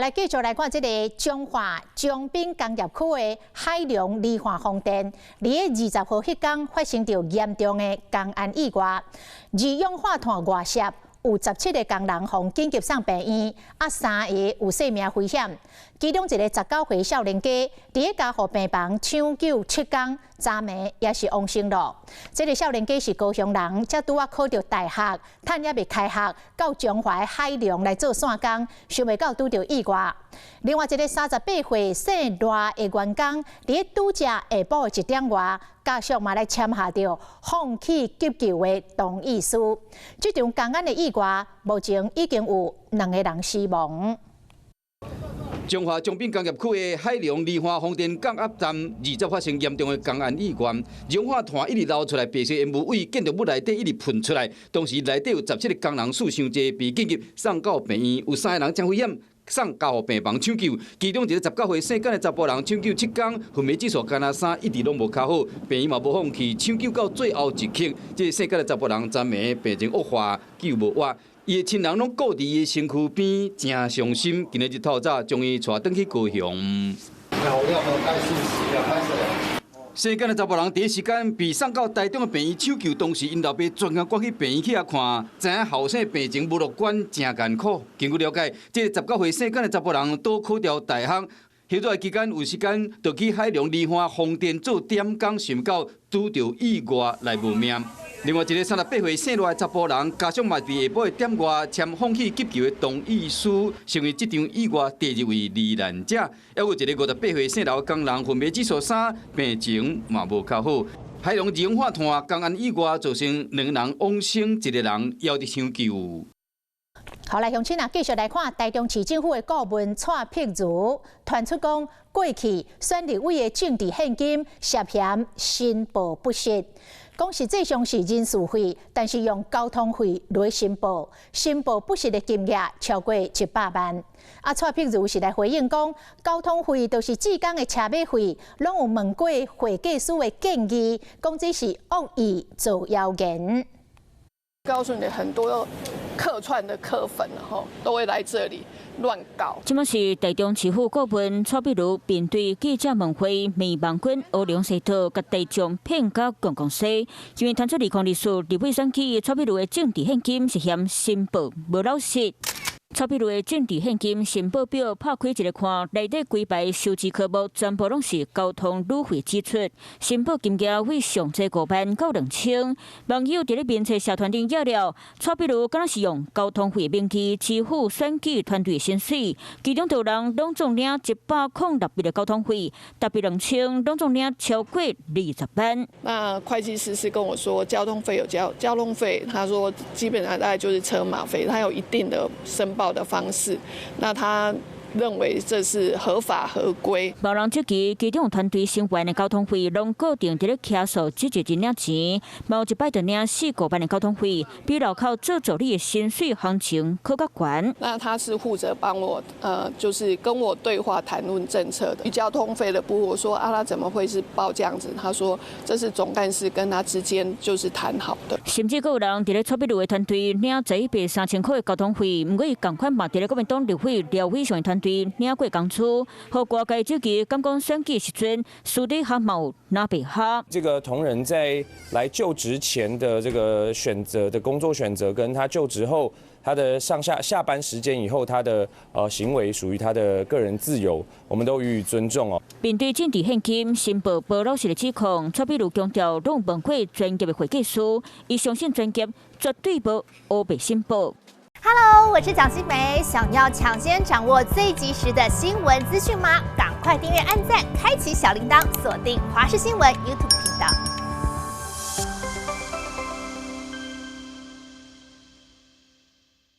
来继续来看这个中华江滨工业区的海龙理化风电，伫20号迄天发生着严重的公安意外，二氧化碳外泄，有17个工人互紧急送病院，3个有生命危险。其中一个19岁少年家，伫家护病房抢救7天，昨暝也是往生了。这个少年家是高雄人，才拄考到大学，趁也未开学，到中华海龙来做线工，想袂到拄到意外。另外一个38岁姓赖的员工，伫拄则下晡1点外，家属嘛来签下着放弃急救的同意书。这场公安的意外，目前已经有2个人死亡。中华江滨工业区的海龙理化风电降压站20发生严重的公安意外，二氧化碳一直流出来，白色烟雾为建筑物内底一直喷出来。当时内底有17个工人死伤者，被紧急送到病院，有3个人将危险。送到病房抢救，其中一个19岁姓简的查甫人抢救7天，昏迷指数干那3一直拢无较好，病院嘛无放弃，抢救到最后一刻，这姓简的查甫人昨暝病情恶化，救无活。伊的亲人拢顾伫伊身躯边，真伤心。今日日头早将伊带转去高雄。姓简的查甫人第一时间被送到台中的病院抢救，当时因老爸专程赶去病院去遐看，知影后生病情无乐观，真艰苦。根据了解，这个19岁姓简的查甫人倒考掉大学，休假期间有时间就去海龙理化风电做点工，想到拄到意外来无命。另外一个38岁姓赖的查甫人，家属嘛伫下晡1点外签放弃急救的同意书，成为这场意外第2位罹难者。还有一个58岁姓刘的工人，昏迷指数3，病情嘛无较好。海龙二氧化碳公安意外造成2人往生，1个人要伫抢救。好，来乡亲啊，继续来看台中市政府的顾问蔡碧如传出讲，过去选立委的政治现金涉嫌申报不实。讲实际上是人事费，但是用交通费来申报，申报不实的金额超过100万。蔡碧如是来回应讲，交通费都是志工的车马费，拢有问过会计师的建议，讲这是恶意造谣言。告诉你，很多客串的客粉都会来这里乱搞。即马是台中市府顾问蔡碧如面对记者问会，美网军乌龙西套甲台中骗到公共西，因为传出2024立委选举蔡碧如的政治现金涉嫌申报无老实。蔡碧如的政治现金申报表拍开一个看，内底规排收支科目全部拢是交通旅费支出，申报金额为上济5万到2000。网友伫咧面册社团顶要了，蔡碧如敢若是用交通费名义支付选举团队薪水，其中有人拢总领106笔的交通费，特别2000拢总领超过20万。那会计师是跟我说，交通费有交通费，他说基本上大概就是车马费，他有一定的申报的方式，那他认为这是合法合规。某人这期其中团队成员的交通费，拢固定伫咧卡数直接领钱，某一摆就领4-5万的交通费，比路口做助理的薪水行情可较悬。那他是负责帮我，就是跟我对话谈论政策的。交通费的部分，我说他怎么会是报这样子？他说这是总干事跟他之间就是谈好的。甚至有人伫咧蔡碧如的团队领11.30块的交通费，不过伊同款嘛伫咧国民党立委廖伟雄的团队领过工资，和外界这期刚刚选举时阵，私底下嘛有拿白哈。这个同仁在来就职前的这个选择的工作选择，跟他就职后他的下班时间以后，他的行为属于他的个人自由，我们都予以尊重哦。面对政治现金申报不老实的指控，蔡碧如强调，拢问过专业的会计师，伊相信专业绝对无乌白申报。Hello， 我是蒋欣梅。想要抢先掌握最及时的新闻资讯吗？赶快订阅、按赞、开启小铃铛，锁定华视新闻 YouTube 频道。